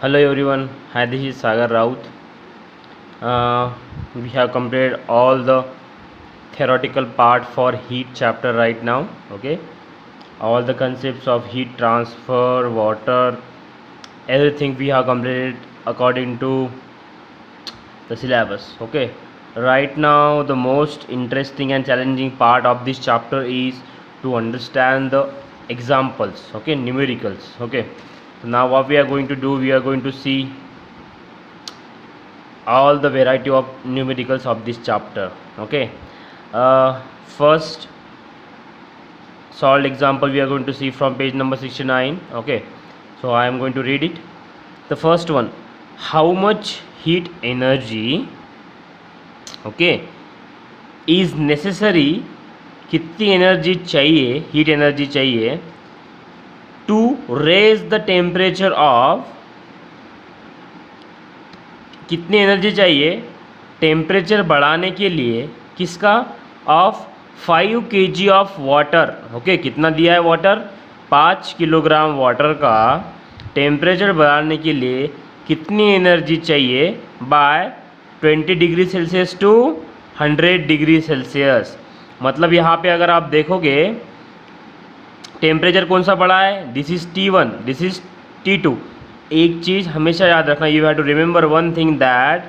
Hello everyone, hi, this is Sagar Raut. We have completed all the theoretical part for heat chapter right now. Okay, all the concepts of heat transfer, water, everything we have completed according to the syllabus. Okay, right now the most interesting and challenging part of this chapter is to understand the examples. Okay, numericals. Okay, so now what we are going to do, we are going to see all the variety of numericals of this chapter. Okay, first solved example we are going to see from page number 69. Okay, so I am going to read it. The first one, how much heat energy, okay, is necessary, कितनी energy चाहिए, heat energy चाहिए to raise the temperature of, कितनी energy चाहिए temperature बढ़ाने के लिए, किसका, of 5 kg of water. Okay, कितना दिया है वाटर, 5 किलोग्राम वाटर का टेम्परेचर बढ़ाने के लिए कितनी एनर्जी चाहिए by 20 degree Celsius to 100 degree Celsius. मतलब यहाँ पे अगर आप देखोगे टेम्परेचर कौन सा बढ़ा है, this is T1, this is T2. एक चीज़ हमेशा याद रखना, you have to remember one thing that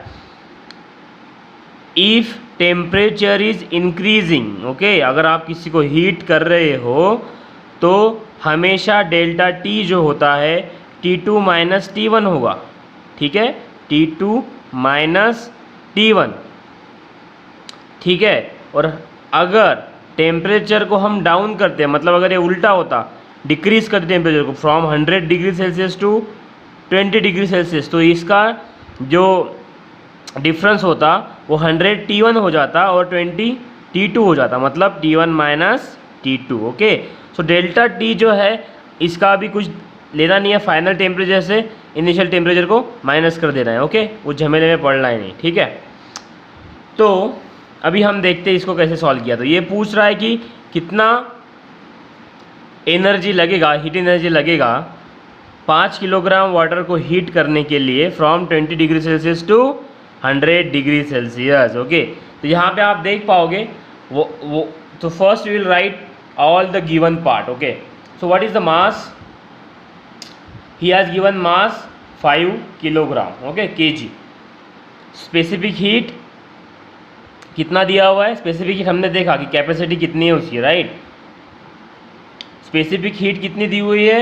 if temperature is increasing, okay, अगर आप किसी को हीट कर रहे हो तो हमेशा डेल्टा टी जो होता है T2 माइनस T1 होगा. ठीक है, T2 माइनस T1. ठीक है, और अगर टेम्परेचर को हम डाउन करते हैं, मतलब अगर ये उल्टा होता, डिक्रीज करते टेम्परेचर को from 100 degree Celsius to 20 degree Celsius, तो इसका जो डिफरेंस होता वो 100 T1 हो जाता और 20 T2 हो जाता, मतलब T1 minus T2. Okay, so delta T जो है इसका भी कुछ लेना नहीं है, फाइनल टेम्परेचर से इनिशियल टेम्परेचर को माइनस कर देना है. ओके, वो झमेले में पड़ना ही नहीं. ठीक है, तो अभी हम देखते हैं इसको कैसे सॉल्व किया. तो ये पूछ रहा है कि कितना एनर्जी लगेगा, हीट एनर्जी लगेगा 5 किलोग्राम वाटर को हीट करने के लिए from 20 degree Celsius to 100 degree Celsius. Okay, तो यहाँ पे आप देख पाओगे वो तो first we will write all the given part. Okay, so what is the mass, he has given mass 5 kilogram. Okay, KG. Specific heat कितना दिया हुआ है, स्पेसिफिक हीट हमने देखा कि कैपेसिटी कितनी है उसकी, राइट. स्पेसिफिक हीट कितनी दी हुई है,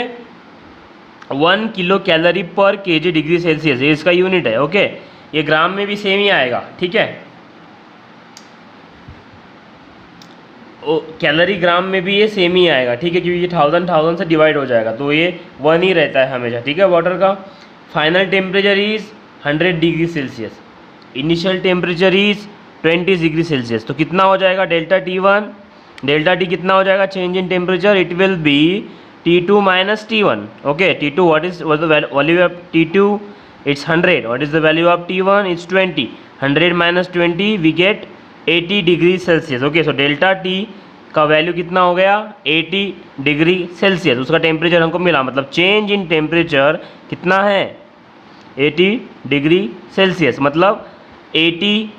1 किलो कैलोरी पर केजी डिग्री सेल्सियस, ये इसका यूनिट है. ओके, ये ग्राम में भी सेम ही आएगा. ठीक है, कैलोरी ग्राम में भी ये सेम ही आएगा. ठीक है, क्योंकि ये 1000 से डिवाइड हो जाएगा तो ये 1 ही रहता है हमेशा. ठीक है, वाटर का final temperature is 100 degree Celsius, initial temperature is 20 degree Celsius. तो कितना हो जाएगा डेल्टा T1, डेल्टा टी कितना हो जाएगा, change in temperature, it will B T2 minus T1. Okay, T2 what is the value of T2, it's 100. what is the value of T1, it's 20. 100 minus 20 we get 80 degree Celsius. Okay, so delta T का value कितना हो गया, 80 degree Celsius. उसका temperature हमको मिला, मतलब change in temperature कितना है, 80 डिग्री सेल्सियस, मतलब 80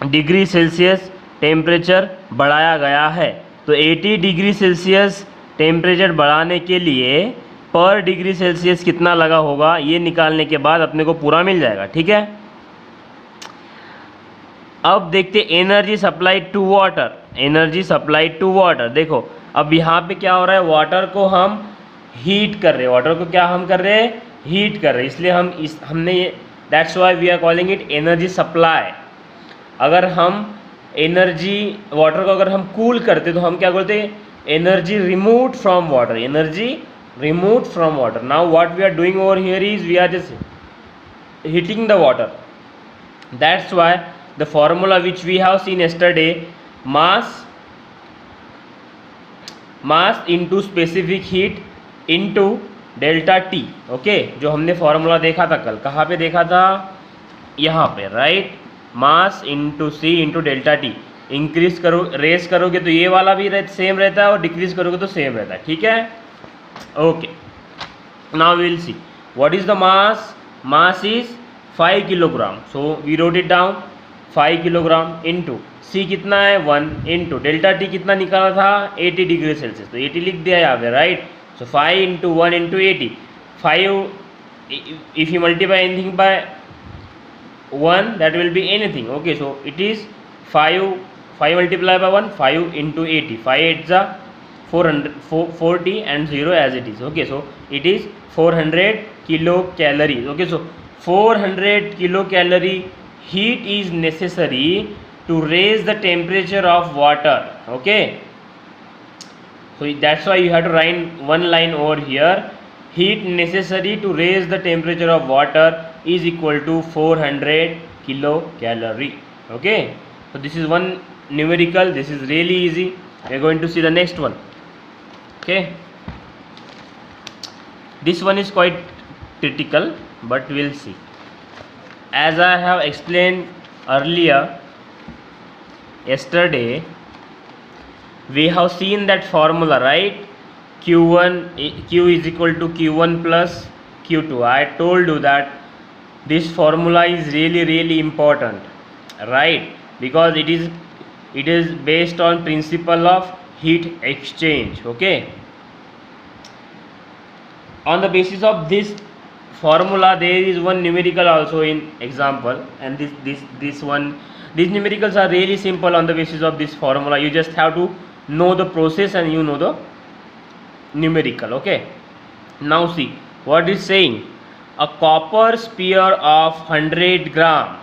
डिग्री सेल्सियस टेम्परेचर बढ़ाया गया है. तो 80 डिग्री सेल्सियस टेम्परेचर बढ़ाने के लिए पर डिग्री सेल्सियस कितना लगा होगा, ये निकालने के बाद अपने को पूरा मिल जाएगा. ठीक है, अब देखते energy supplied to water, energy supplied to water. देखो अब यहाँ पे क्या हो रहा है, वाटर को हम हीट कर रहे हैं, वाटर को क्या हम कर रहे हैं, हीट कर रहे हैं, इसलिए हमने ये that's why we are calling it energy supply. अगर हम एनर्जी वाटर को अगर हम कूल करते तो हम क्या बोलते हैं, energy removed from water, energy removed from water. Now what we are doing over here is we are just heating the water. That's why the formula which we have seen yesterday, mass into specific heat into delta T. Okay, जो हमने formula देखा था कल, कहाँ पे देखा था, यहाँ पे, राइट. मास इंटू सी इंटू डेल्टा टी. इंक्रीज करो, रेस करोगे तो ये वाला भी सेम रहता है और डिक्रीज करोगे तो सेम रहता है. ठीक है, okay, now we will see what is the mass mass is 5 kilogram, so we wrote it down 5 kilogram into C कितना है 1 इंटू डेल्टा टी कितना निकाला था 80 डिग्री सेल्सियस, तो 80 लिख दिया यहाँ पे, right. So 5 into 1 into 80, 5 if you multiply anything by 1 that will be anything, okay, so it is 5 multiplied by 1, 5 into 80, 5 8 is 440 and 0 as it is, okay, so it is 400 kilocalories, okay, so 400 kilocalorie heat is necessary to raise the temperature of water, okay, so that's why you have to write one line over here, heat necessary to raise the temperature of water is equal to 400 kilocalorie, okay, so this is one numerical, this is really easy. We are going to see the next one, okay, this one is quite critical but we'll see. As I have explained earlier yesterday, we have seen that formula, right? Q is equal to Q1 plus Q2. I told you that this formula is really important, right? Because it is based on principle of heat exchange, okay. On the basis of this formula there is one numerical also in example, and this numericals are really simple on the basis of this formula. You just have to know the process and you know the numerical, okay. Now see what is saying, a copper sphere of 100 gram,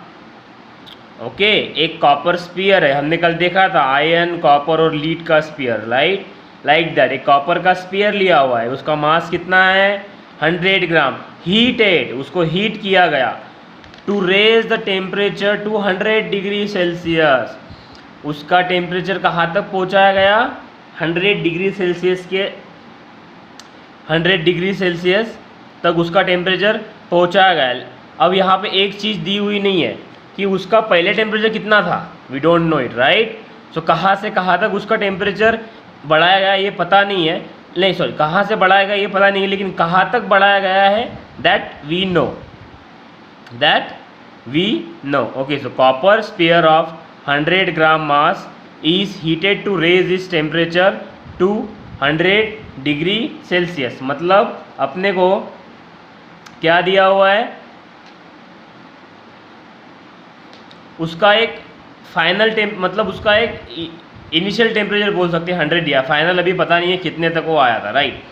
okay, एक copper spear है, हमने कल देखा था iron copper और lead का spear, right, like that, एक copper का स्पीयर लिया हुआ है, उसका मास कितना है 100 ग्राम, हीटेड, उसको हीट किया गया, to raise the temperature to 100 degree Celsius, उसका टेम्परेचर कहाँ तक पहुँचाया गया 100 डिग्री सेल्सियस के 100 डिग्री सेल्सियस तक उसका टेम्परेचर पहुँचाया गया। अब यहाँ पे एक चीज़ दी हुई नहीं है कि उसका पहले टेम्परेचर कितना था, we don't know it, right. So कहाँ से कहाँ तक उसका टेम्परेचर बढ़ाया गया ये पता नहीं है, नहीं सॉरी कहाँ से बढ़ाया गया ये पता नहीं है, लेकिन कहाँ तक बढ़ाया गया है that we know, okay. So copper sphere of 100 gram mass is heated to raise its temperature to 100 degree Celsius, मतलब अपने को क्या दिया हुआ है, उसका एक फाइनल मतलब उसका एक इनिशियल टेम्परेचर बोल सकते हैं 100 दिया, फाइनल अभी पता नहीं है कितने तक वो आया था, right.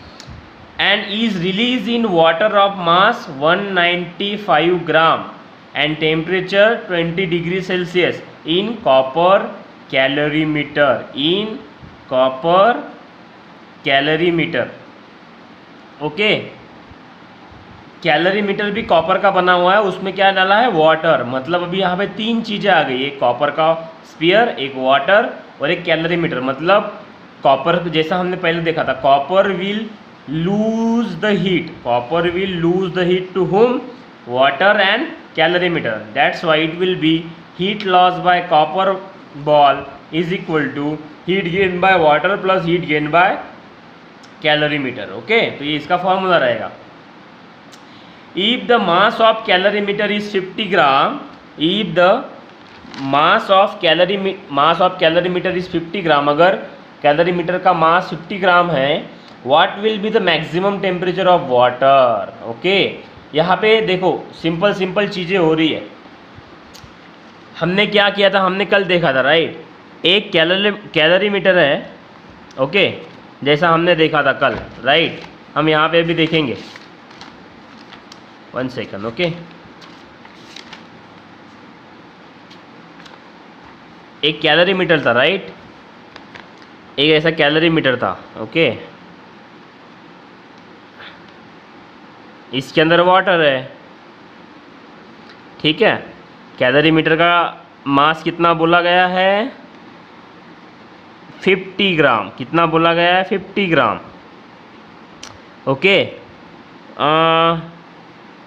And is release in water of mass 195 gram and temperature 20 degree Celsius in copper calorimeter, okay. Calorimeter भी कॉपर का बना हुआ है, उसमें क्या डाला है वाटर, मतलब अभी यहाँ पे तीन चीज़ें आ गई, एक कॉपर का स्पीयर, एक वाटर और एक कैलोरीमीटर। मतलब कॉपर जैसा हमने पहले देखा था, copper will lose the heat to whom water and calorimeter, that's why it will be heat loss by copper ball is equal to heat gain by water plus heat gain by calorimeter, okay. तो ये इसका formula रहेगा। If the mass of calorimeter is 50 gram, if the mass of calorimeter is 50 gram, अगर calorimeter का मास 50 ग्राम है, what will be the maximum temperature of water, okay. यहाँ पे देखो सिंपल चीज़ें हो रही है। हमने क्या किया था, हमने कल देखा था, राइट। एक कैलोरीमीटर है, ओके, जैसा हमने देखा था कल, राइट। हम यहाँ पे भी देखेंगे, 1 सेकंड, ओके। एक कैलोरीमीटर था, राइट, एक ऐसा कैलोरीमीटर था, ओके। इसके अंदर वाटर है, ठीक है। कैलोरीमीटर का मास कितना बोला गया है 50 ग्राम, कितना बोला गया है 50 ग्राम, ओके।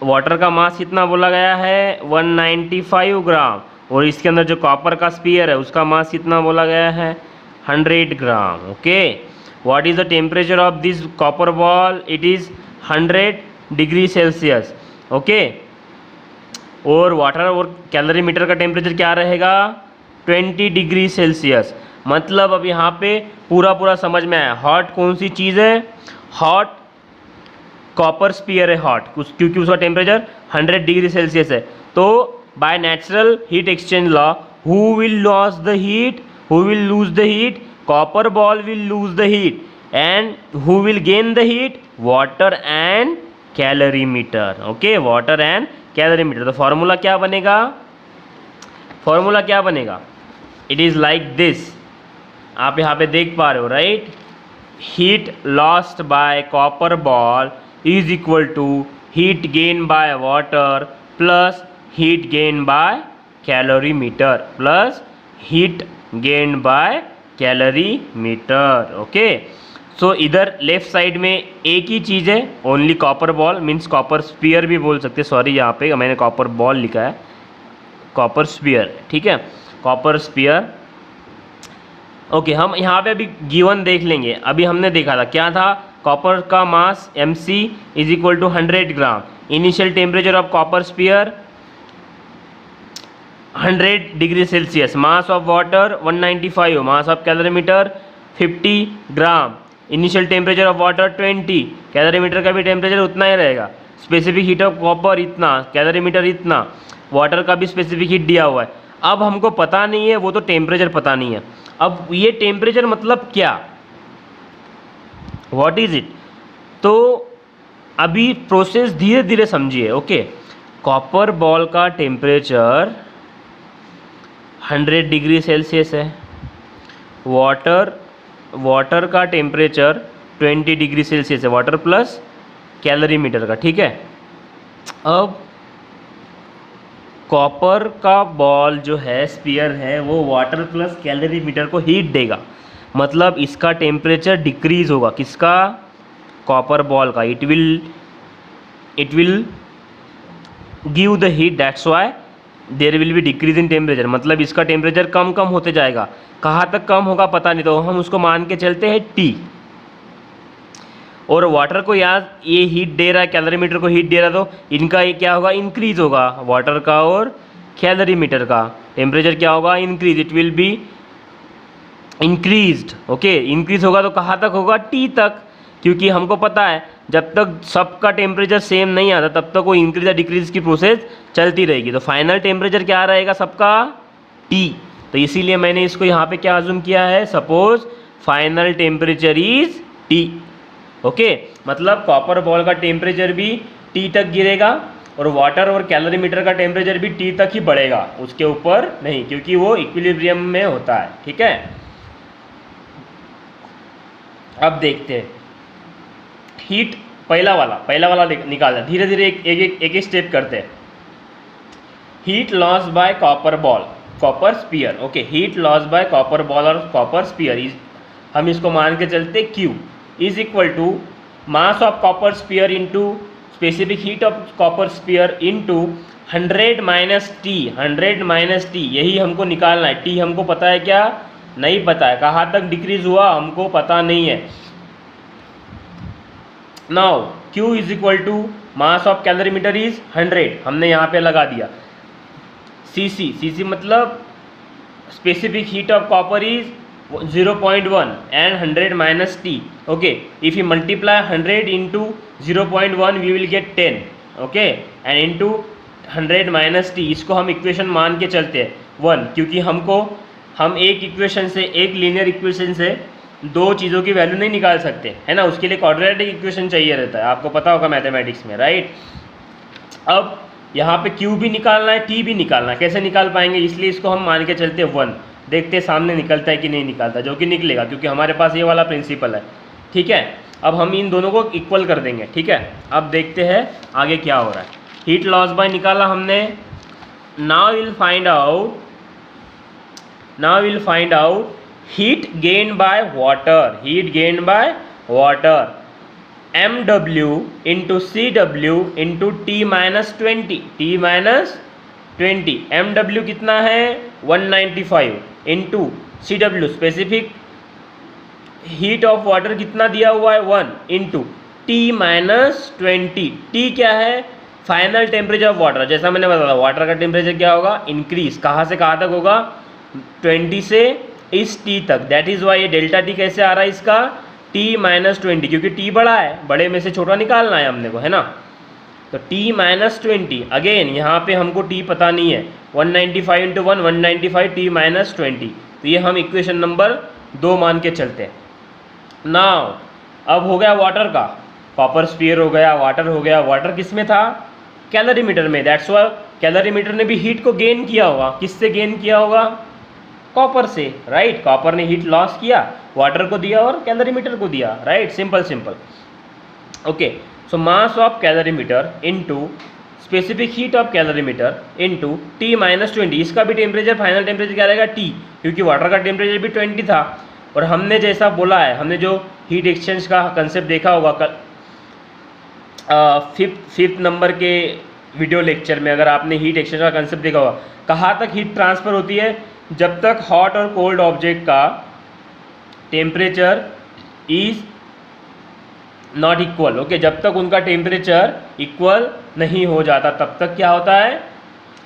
वाटर का मास कितना बोला गया है 195 ग्राम, और इसके अंदर जो कॉपर का स्पीयर है उसका मास कितना बोला गया है 100 gram, okay. What is the temperature of this copper ball, it is 100 degree Celsius, okay. और वाटर और कैलोरीमीटर का टेम्परेचर क्या रहेगा 20 डिग्री सेल्सियस। मतलब अब यहाँ पे पूरा समझ में आया। हॉट कौन सी चीज़ है, हॉट कॉपर स्पीयर है हॉट, क्योंकि उसका टेम्परेचर 100 डिग्री सेल्सियस है। तो by natural heat exchange law who will loss the heat, who will lose the heat, copper ball will lose the heat, and who will gain the heat, water and calorimeter. Okay, water and calorimeter. तो formula क्या बनेगा, formula क्या बनेगा, it is like this, आप यहाँ पे देख पा रहे हो right. Heat lost by copper ball is equal to heat gain by water plus heat gain by calorimeter plus heat gain by calorimeter. Okay, so इधर लेफ्ट साइड में एक ही चीज़ है, only copper ball, means copper sphere भी बोल सकते, sorry यहाँ पे मैंने कॉपर बॉल लिखा है, कॉपर स्पीयर, ठीक है, कॉपर स्पीयर। ओके, हम यहाँ पे अभी गिवन देख लेंगे। अभी हमने देखा था क्या था, कॉपर का mass mc is equal to 100 gram, initial temperature of copper sphere 100 degree Celsius, mass of water 195, mass of calorimeter 50 gram, initial temperature of water 20, calorimeter का भी टेम्परेचर उतना ही रहेगा, स्पेसिफिक हीट ऑफ कॉपर इतना, calorimeter इतना, water का भी specific heat दिया हुआ है। अब हमको पता नहीं है, वो तो टेम्परेचर पता नहीं है। अब ये टेम्परेचर मतलब क्या, व्हाट इज इट, तो अभी प्रोसेस धीरे धीरे समझिए। ओके, कॉपर बॉल का टेम्परेचर 100 डिग्री सेल्सियस है, वाटर का टेम्परेचर 20 डिग्री सेल्सियस है, वाटर प्लस कैलोरीमीटर का, ठीक है। अब कॉपर का बॉल जो है स्पीयर है वो वाटर प्लस कैलोरीमीटर को हीट देगा, मतलब इसका टेम्परेचर डिक्रीज होगा, किसका, कॉपर बॉल का। It will give the heat, that's why there will be decrease in temperature, मतलब इसका टेम्परेचर कम होते जाएगा। कहाँ तक कम होगा पता नहीं, तो हम उसको मान के चलते हैं T। और वाटर को याद ये हीट दे रहा है, कैलोरीमीटर को हीट दे रहा है, तो इनका ये क्या होगा, इंक्रीज होगा, वाटर का और कैलोरीमीटर का टेम्परेचर क्या होगा, increase, it will be increased. Okay, increase होगा तो कहाँ तक होगा, T तक, क्योंकि हमको पता है जब तक सबका टेम्परेचर सेम नहीं आता तब तक वो इंक्रीज या डिक्रीज की प्रोसेस चलती रहेगी। तो फाइनल टेम्परेचर क्या रहेगा सबका, T। तो इसीलिए मैंने इसको यहाँ पे क्या अज्यूम किया है, suppose final temperature is T। Okay, मतलब कॉपर बॉल का टेम्परेचर भी T तक गिरेगा और वाटर और कैलोरीमीटर का टेम्परेचर भी T तक ही बढ़ेगा, उसके ऊपर नहीं, क्योंकि वो इक्विलिब्रियम में होता है, ठीक है। अब देखते हैं हीट, पहला वाला निकालना, धीरे धीरे एक स्टेप करते हैं। Heat loss by copper ball, copper sphere. Okay, heat loss by copper ball और कॉपर स्पीयर, हम इसको मान के चलते Q is equal to mass of copper sphere into specific heat of copper sphere into 100 minus T, यही हमको निकालना है। T हमको पता है क्या, नहीं पता है, कहाँ तक डिक्रीज हुआ हमको पता नहीं है। Now Q is equal to mass of calorimeter is 100, हमने यहाँ पे लगा दिया। Cc मतलब specific heat of copper is 0.1 and 100 minus T. Okay, if you multiply 100 into 0.1 we will get 10. Okay, and into 100 minus T, इसको हम equation मान के चलते हैं 1, क्योंकि हम एक इक्वेशन से, एक लीनियर इक्वेशन से दो चीज़ों की वैल्यू नहीं निकाल सकते, है ना, उसके लिए क्वाड्रेटिक इक्वेशन चाहिए रहता है, आपको पता होगा मैथमेटिक्स में, राइट। अब यहाँ पे Q भी निकालना है, T भी निकालना है, कैसे निकाल पाएंगे, इसलिए इसको हम मान के चलते हैं 1, देखते सामने निकलता है कि नहीं निकलता, जो कि निकलेगा क्योंकि हमारे पास ये वाला प्रिंसिपल है, ठीक है। अब हम इन दोनों को इक्वल कर देंगे, ठीक है। अब देखते हैं आगे क्या हो रहा है। हीट लॉस बाय निकाला हमने, now will find out heat gain by water, MW into CW into T minus 20, MW कितना है 195 into CW specific heat of water कितना दिया हुआ है 1 इंटू T माइनस 20, T क्या है फाइनल टेम्परेचर ऑफ वाटर, जैसा मैंने बताया वाटर का टेम्परेचर क्या होगा, इंक्रीज, कहाँ से कहाँ तक होगा, 20 से इस T तक। दैट इज़ वाई ये डेल्टा T कैसे आ रहा है इसका, T माइनस 20, क्योंकि T बड़ा है, बड़े में से छोटा निकालना है हमने को, है ना। तो T माइनस 20, अगेन यहाँ पे हमको T पता नहीं है, 195 इंटू 1 195 T माइनस 20, तो ये हम इक्वेशन नंबर 2 मान के चलते हैं। नाउ अब हो गया वाटर का, कॉपर स्फीयर हो गया, वाटर हो गया। वाटर किस में था, कैलोरीमीटर में। दैट्स वाई कैलोरीमीटर ने भी हीट को गेन किया होगा, किससे गेन किया होगा, कॉपर से, राइट। कॉपर ने हीट लॉस किया, वाटर को दिया और कैलोरीमीटर को दिया, right. Simple simple, okay. So mass of calorimeter into specific heat of calorimeter into T minus 20, इसका भी टेम्परेचर, फाइनल टेम्परेचर क्या रहेगा T, क्योंकि वाटर का टेम्परेचर भी 20 था। और हमने जैसा बोला है, हमने जो हीट एक्सचेंज का कंसेप्ट देखा होगा कल फिफ्थ नंबर के वीडियो लेक्चर में, अगर आपने हीट एक्सचेंज का कंसेप्ट देखा होगा, कहाँ तक हीट ट्रांसफ़र होती है, जब तक हॉट और कोल्ड ऑब्जेक्ट का temperature is not equal, okay. जब तक उनका टेम्परेचर इक्वल नहीं हो जाता तब तक क्या होता है,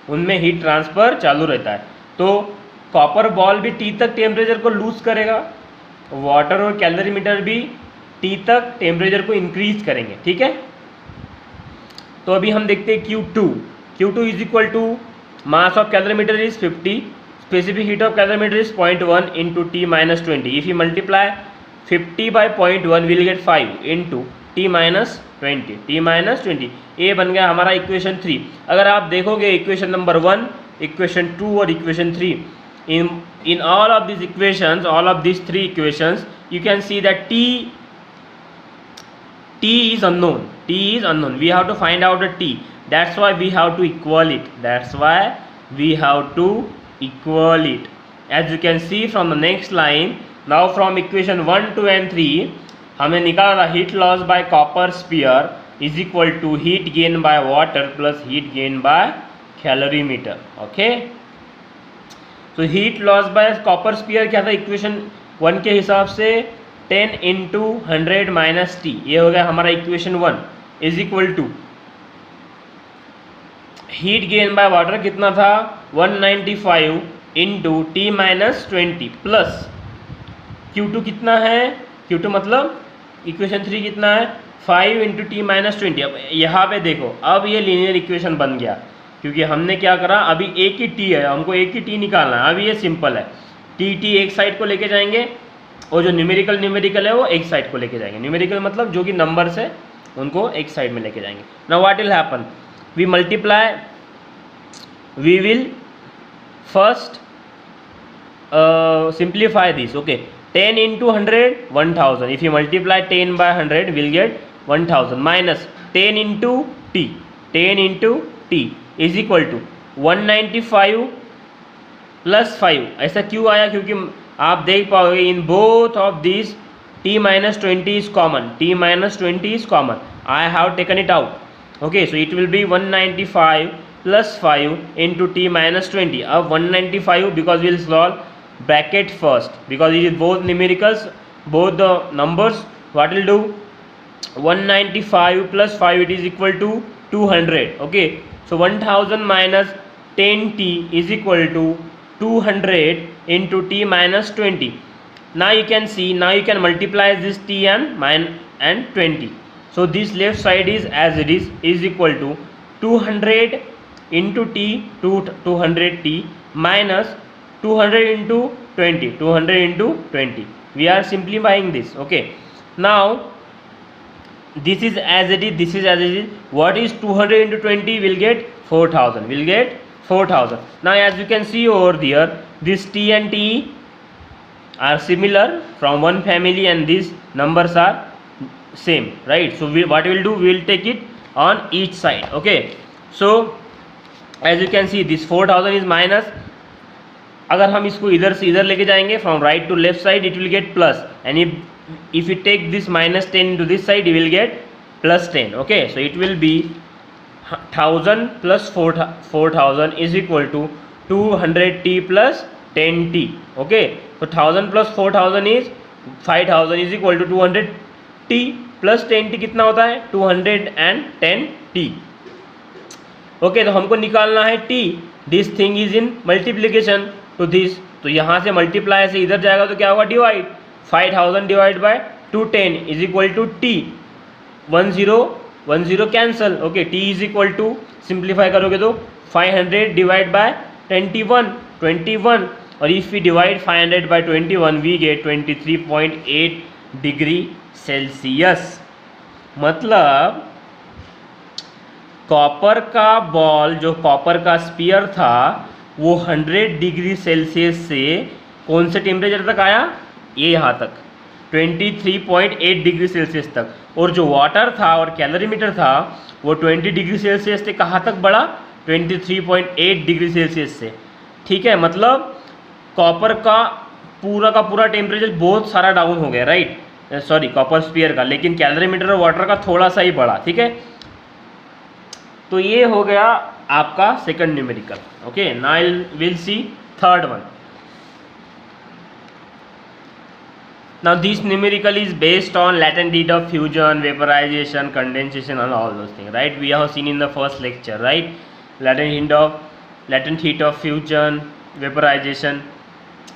उनमें हीट ट्रांसफ़र चालू रहता है। तो कॉपर बॉल भी T तक टेम्परेचर को लूज करेगा, वाटर और कैलोरीमीटर भी T तक टेम्परेचर को इंक्रीज करेंगे, ठीक है। तो अभी हम देखते हैं Q2 is equal to mass of calorimeter is 50, specific heat of calorimeter is 0.1 into T minus 20। If you multiply 50 by 0.1 will get 5 into T minus 20। ये बन गया हमारा इक्वेशन 3। अगर आप देखोगे इक्वेशन नंबर 1, इक्वेशन 2 और equation 3, in all of these equations, all of these 3 equations, you can see that T is unknown. We have to find out the T. That's why we have to equal it. As you can see from the next line, now from equation 1, 2 and 3 हमें निकाला heat loss by copper sphere is equal to heat gain by water plus heat gain by calorimeter, okay. तो heat loss by copper sphere क्या था, equation 1 के हिसाब से 10 into 100 minus T, ये हो गया हमारा equation 1, is equal to heat gain by water कितना था 195 into T minus 20 plus Q2 कितना है, Q2 मतलब इक्वेशन 3 कितना है 5 इंटू T माइनस 20। अब यहाँ पे देखो, अब ये लीनियर इक्वेशन बन गया, क्योंकि हमने क्या करा, अभी एक ही T है, हमको एक ही T निकालना है। अभी ये सिंपल है, T एक साइड को लेके जाएंगे और जो न्यूमेरिकल है वो एक साइड को लेके जाएंगे। न्यूमेरिकल मतलब जो कि नंबर्स है उनको एक साइड में लेके जाएंगे। Now what will happen, we multiply, we will first simplify this, okay. 10 into 100 1000, if you multiply 10 by 100 will get 1000 minus 10 into T is equal to 195 plus 5। ऐसा क्यों आया, क्योंकि आप देख पाओगे in both of this T minus 20 is common, I have taken it out, okay. So it will be 195 plus 5 into T minus 20। अब 195 because will solve bracket first, because it is both numericals, both the numbers, what will do 195 plus 5 it is equal to 200, okay. So 1000 minus 10T is equal to 200 into T minus 20. Now you can see, now you can multiply this T and 20. So this left side is as it is equal to 200 into T, 200T minus 200 into 20. We are simplifying this, okay. Now this is as it is, what is 200 into 20 will get 4000, now as you can see over there, this T and T are similar from one family and these numbers are same, right. So what we will do, we will take it on each side, okay. So as you can see this 4000 is minus, अगर हम इसको इधर से इधर लेके जाएंगे from right to left side it will get plus, and if you take this minus 10 into this side you will get plus 10, okay. So it will be 1000 plus 4000 is equal to 200T plus 10T, okay. So 1000 plus 4000 is 5000 is equal to 200T plus 10T कितना होता है 210T, okay, तो हमको निकालना है T, this thing is in multiplication to this, तो यहाँ से मल्टीप्लाई से इधर जाएगा तो क्या होगा, divide, 5000 divide by 210 is equal to T, 10 cancel, okay, T is equal to, simplify करोगे तो 500 डिवाइड बाय 21, और if we divide 500 by 21 we get 23.8 degree Celsius. मतलब कॉपर का बॉल, जो कॉपर का स्पीयर था, वो 100 डिग्री सेल्सियस से कौन से टेम्परेचर तक आया, ये यहाँ तक 23.8 डिग्री सेल्सियस तक, और जो वाटर था और कैलोरीमीटर था वो 20 डिग्री सेल्सियस से कहाँ तक बढ़ा, 23.8 डिग्री सेल्सियस से। ठीक है, मतलब कॉपर का पूरा टेम्परेचर बहुत सारा डाउन हो गया, राइट, सॉरी कॉपर स्पीयर का, लेकिन कैलोरीमीटर और वाटर का थोड़ा सा ही बढ़ा। ठीक है, तो ये हो गया आपका second numerical. Okay, now will see third one. Now this numerical is based on latent heat of fusion, vaporization, condensation and all those things, right? We have seen in the first lecture, right? Latent heat of fusion, vaporization,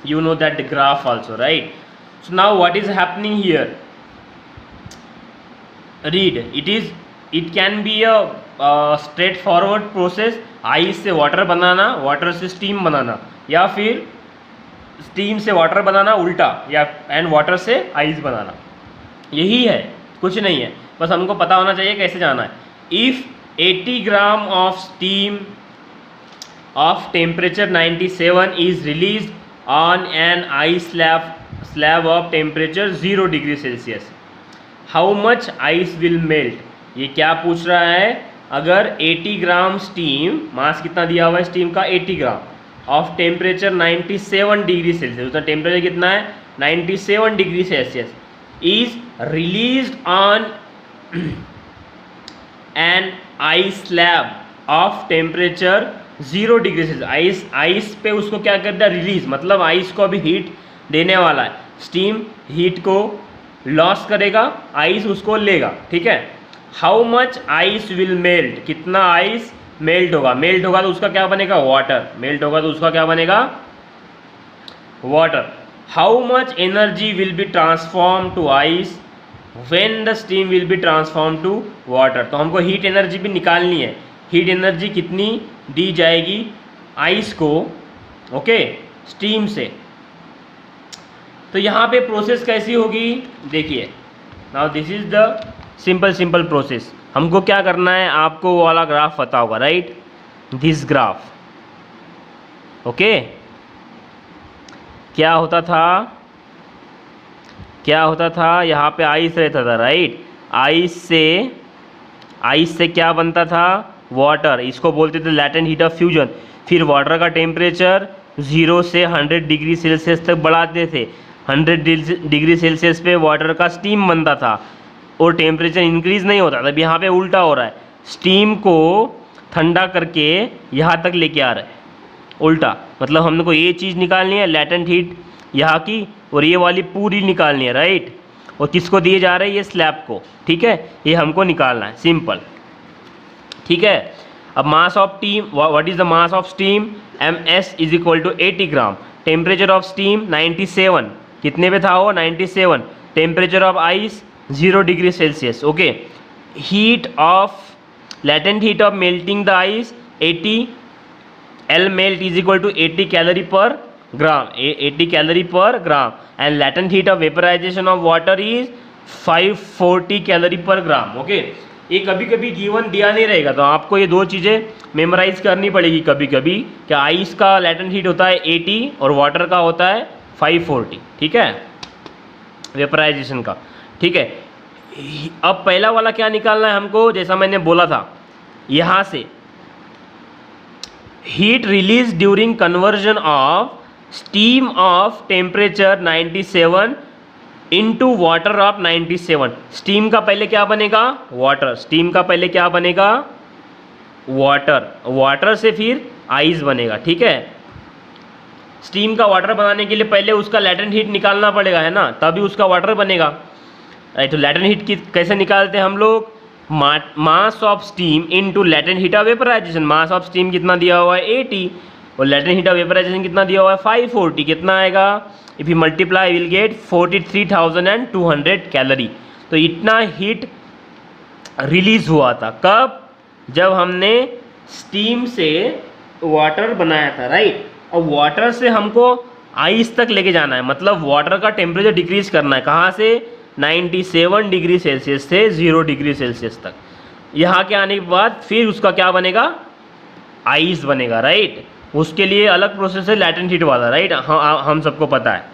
you know that the graph also, right? So now what is happening here? Read, it can be a straightforward process, ice से water बनाना, water से steam बनाना, या फिर steam से water बनाना उल्टा, या and water से ice बनाना, यही है, कुछ नहीं है, बस हमको पता होना चाहिए कैसे जाना है। If 80 gram of steam of temperature 97 is release on an ice slab of temperature 0 degree Celsius, how much ice will melt. ये क्या पूछ रहा है, अगर 80 ग्राम स्टीम, मास कितना दिया हुआ है स्टीम का, 80 ग्राम, ऑफ टेम्परेचर 97 डिग्री सेल्सियस, उसका टेम्परेचर कितना है, 97 degree Celsius, is released on an ice slab of temperature 0 degree Celsius. Ice पे उसको क्या करता है, रिलीज, मतलब आइस को अभी हीट देने वाला है, स्टीम हीट को लॉस करेगा, आइस उसको लेगा। ठीक है, how much ice will melt, कितना आइस मेल्ट होगा, मेल्ट होगा तो उसका क्या बनेगा, वाटर, मेल्ट होगा तो उसका क्या बनेगा, water. How much energy will be transform to ice when the steam will be transform to water. तो हमको हीट एनर्जी भी निकालनी है, हीट एनर्जी कितनी दी जाएगी आइस को, ओके, स्टीम से। तो यहाँ पे प्रोसेस कैसी होगी, देखिए, now this is the simple process. हमको क्या करना है, आपको वो वाला ग्राफ पता होगा, राइट, दिस ग्राफ, ओके। क्या होता था, यहाँ पे आइस रहता था, राइट, आइस से क्या बनता था, वाटर, इसको बोलते थे लैटेंट हीट ऑफ फ्यूजन। फिर वाटर का टेम्परेचर 0 से 100 डिग्री सेल्सियस तक बढ़ाते थे, 100 डिग्री सेल्सियस पे वाटर का स्टीम बनता था और टेम्परेचर इंक्रीज़ नहीं होता था। अब यहाँ पे उल्टा हो रहा है, स्टीम को ठंडा करके यहाँ तक लेके आ रहा है, उल्टा, मतलब हमको ये चीज़ निकालनी है, लैटेंट हीट यहाँ की, और ये वाली पूरी निकालनी है, राइट, और किसको दिए जा रहे हैं, ये स्लैब को। ठीक है, ये हमको निकालना है, सिंपल। ठीक है, अब mass of steam, what is the mass of steam, ms is equal to 80 gram, temperature of steam 97, कितने पे था वो, 97, temperature of ice 0 degree Celsius, okay, heat of latent heat of melting the ice 80 L melt is equal to 80 calorie per gram, 80 calorie per gram, and latent heat of vaporization of water is 540 calorie per gram, okay. ये कभी कभी given दिया नहीं रहेगा, तो आपको ये दो चीज़ें मेमोराइज करनी पड़ेगी कभी कभी, कि आइस का लैटेंट हीट होता है 80 और वाटर का होता है 540, ठीक है, वेपराइजेशन का। ठीक है, अब पहला वाला क्या निकालना है हमको, जैसा मैंने बोला था, यहाँ से heat release during conversion of steam of temperature 97 into water of 97। Steam का पहले क्या बनेगा, वाटर, स्टीम का पहले क्या बनेगा, वाटर, वाटर से फिर आइस बनेगा। ठीक है, स्टीम का वाटर बनाने के लिए पहले उसका लैटेंट हीट निकालना पड़ेगा, है ना, तभी उसका वाटर बनेगा, राइट। तो लैटेंट हीट की कैसे निकालते हैं हम लोग, mass of steam into latent heat of vaporisation. Mass of steam कितना दिया हुआ है 80 और लेटेंट हीट ऑफ वेपराइजेशन कितना दिया हुआ है 540। कितना आएगा? If you multiply will get 43,200 calorie. तो इतना हीट रिलीज हुआ था कब? जब हमने स्टीम से वाटर बनाया था, राइट। अब वाटर से हमको आइस तक लेके जाना है, मतलब वाटर का टेम्परेचर डिक्रीज करना है। कहाँ से? 97 डिग्री सेल्सियस से 0 डिग्री सेल्सियस तक। यहाँ के आने के बाद फिर उसका क्या बनेगा? आइस बनेगा, राइट। उसके लिए अलग प्रोसेस है लैटेंट हीट वाला, राइट। हम सबको पता है।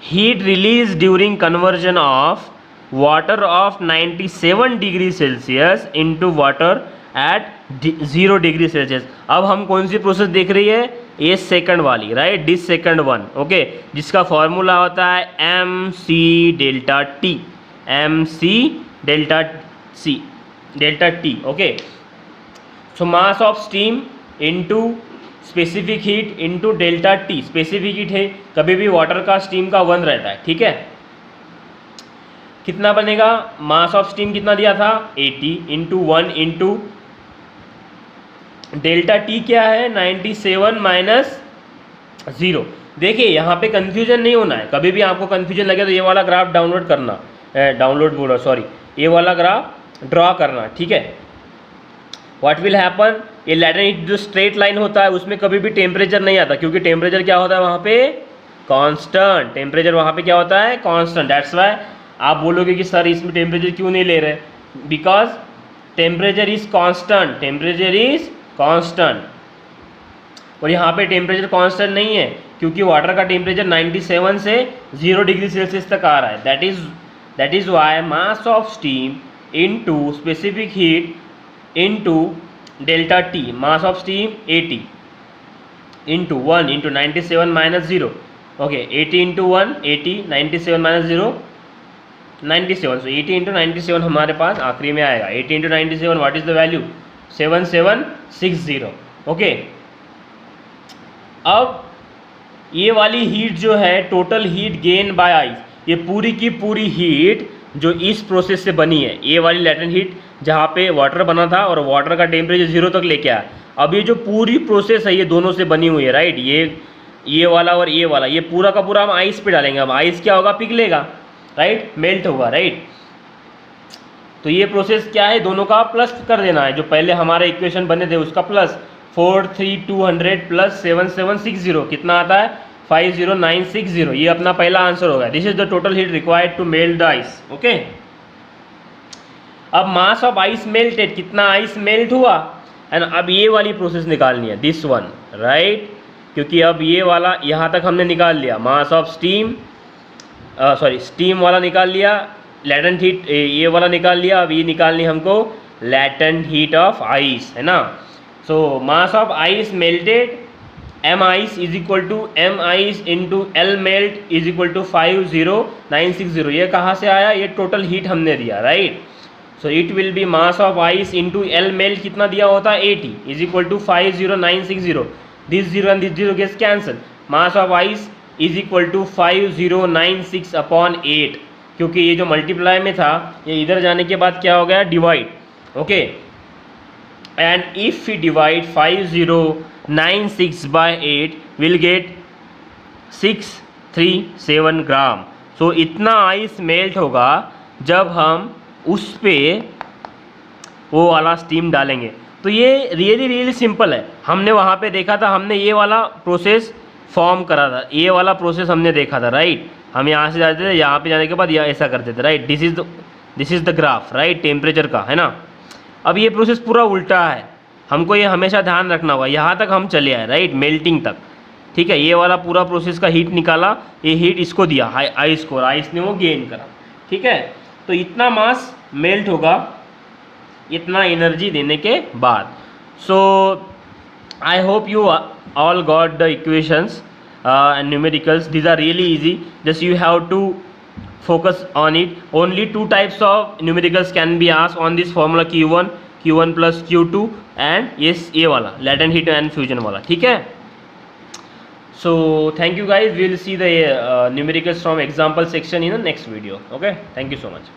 Heat release during conversion of water of 97 degree Celsius into water at 0 degree Celsius. अब हम कौन सी प्रोसेस देख रही है? ये सेकंड वाली, right, this second one, okay, जिसका फॉर्मूला होता है mc delta T, mc delta c delta T, okay. So mass of steam into specific heat into delta T. Specific heat है, कभी भी वाटर का स्टीम का 1 रहता है, ठीक है। कितना बनेगा? मास ऑफ स्टीम कितना दिया था? 80 इंटू 1 इंटू डेल्टा टी क्या है? 97 माइनस 0। देखिए यहाँ पे कंफ्यूजन नहीं होना है। कभी भी आपको कंफ्यूजन लगे तो ये वाला ग्राफ डाउनलोड करना, डाउनलोड बोला सॉरी, ये वाला ग्राफ ड्रॉ करना, ठीक है। What will happen? ये लैटेंट जो स्ट्रेट लाइन होता है उसमें कभी भी टेम्परेचर नहीं आता, क्योंकि टेम्परेचर क्या होता है वहाँ पे? कांस्टेंट। टेम्परेचर वहाँ पे क्या होता है? कांस्टेंट। दैट्स वाई आप बोलोगे कि सर इसमें टेम्परेचर क्यों नहीं ले रहे? Because temperature is constant, temperature is constant. और यहाँ पे टेम्परेचर कांस्टेंट नहीं है, क्योंकि वाटर का टेम्परेचर 97 से 0 डिग्री सेल्सियस तक आ रहा है। That is why mass of steam into specific heat into delta T, mass of steam 80 into 1 into 97 minus 0, okay, 80 into 1 80, 97 minus 0 97। सो 80 इंटू 97 हमारे पास आखिरी में आएगा। 80 into 97 what is the value? 7760, okay. अब ये वाली हीट जो है total heat gain by ice, ये पूरी की पूरी हीट जो इस प्रोसेस से बनी है, ये वाली लैटेंट हीट जहाँ पे वाटर बना था और वाटर का टेम्परेचर 0 तक लेके आया। अब ये जो पूरी प्रोसेस है ये दोनों से बनी हुई है, राइट। ये वाला और ये वाला, ये पूरा का पूरा हम आइस पे डालेंगे। अब आइस क्या होगा? पिघलेगा, राइट, मेल्ट होगा, राइट। तो ये प्रोसेस क्या है? दोनों का प्लस कर देना है। जो पहले हमारे इक्वेशन बने थे उसका प्लस 43,200 प्लस 7760 कितना आता है? 50960। ये अपना पहला आंसर होगा। This is the total heat required to melt the ice, okay. अब मास ऑफ आइस मेल्टेड, कितना आइस मेल्ट हुआ, एंड अब ये वाली प्रोसेस निकालनी है, दिस वन, राइट। क्योंकि अब ये वाला यहाँ तक हमने निकाल लिया, मास ऑफ स्टीम, सॉरी स्टीम वाला निकाल लिया, लैटेंट हीट ये वाला निकाल लिया। अब ये निकालनी हमको लैटेंट हीट ऑफ आइस, है ना। So mass of ice melted M ice is equal to M ice into L melt is equal to 50960। ये कहाँ से आया? ये टोटल हीट हमने दिया, right. So it will be mass of ice into L melt कितना दिया होता है? 80 is equal to 50960। This 0 and this 0 gets cancel. Mass of ice is equal to 5096 upon 8, क्योंकि ये जो मल्टीप्लाई में था ये इधर जाने के बाद क्या हो गया? Divide, okay. And if we divide 5096 by 8 will get 637 gram. So इतना आइस मेल्ट होगा जब हम उस पे वो वाला स्टीम डालेंगे। तो ये रियली सिंपल है। हमने वहाँ पे देखा था, हमने ये वाला प्रोसेस फॉर्म करा था, ये वाला प्रोसेस हमने देखा था, राइट। हम यहाँ से जाते थे, यहाँ पे जाने के बाद यह ऐसा करते थे, right. This is the graph, right, temperature का, है ना। अब ये प्रोसेस पूरा उल्टा है, हमको ये हमेशा ध्यान रखना होगा। यहाँ तक हम चले आए, राइट, मेल्टिंग तक, ठीक है। ये वाला पूरा प्रोसेस का हीट निकाला, ये हीट इसको दिया आइस को, आइस ने वो गेन करा, ठीक है। तो इतना मास मेल्ट होगा इतना एनर्जी देने के बाद। So I hope you all got the equations and numericals. These are really easy, just you have to focus on it. Only 2 types of numericals can be asked on this formula, q1 plus q2 and yes ये वाला latent heat and fusion वाला, ठीक है। So thank you guys, we will see the numericals from example section in the next video, okay, thank you so much.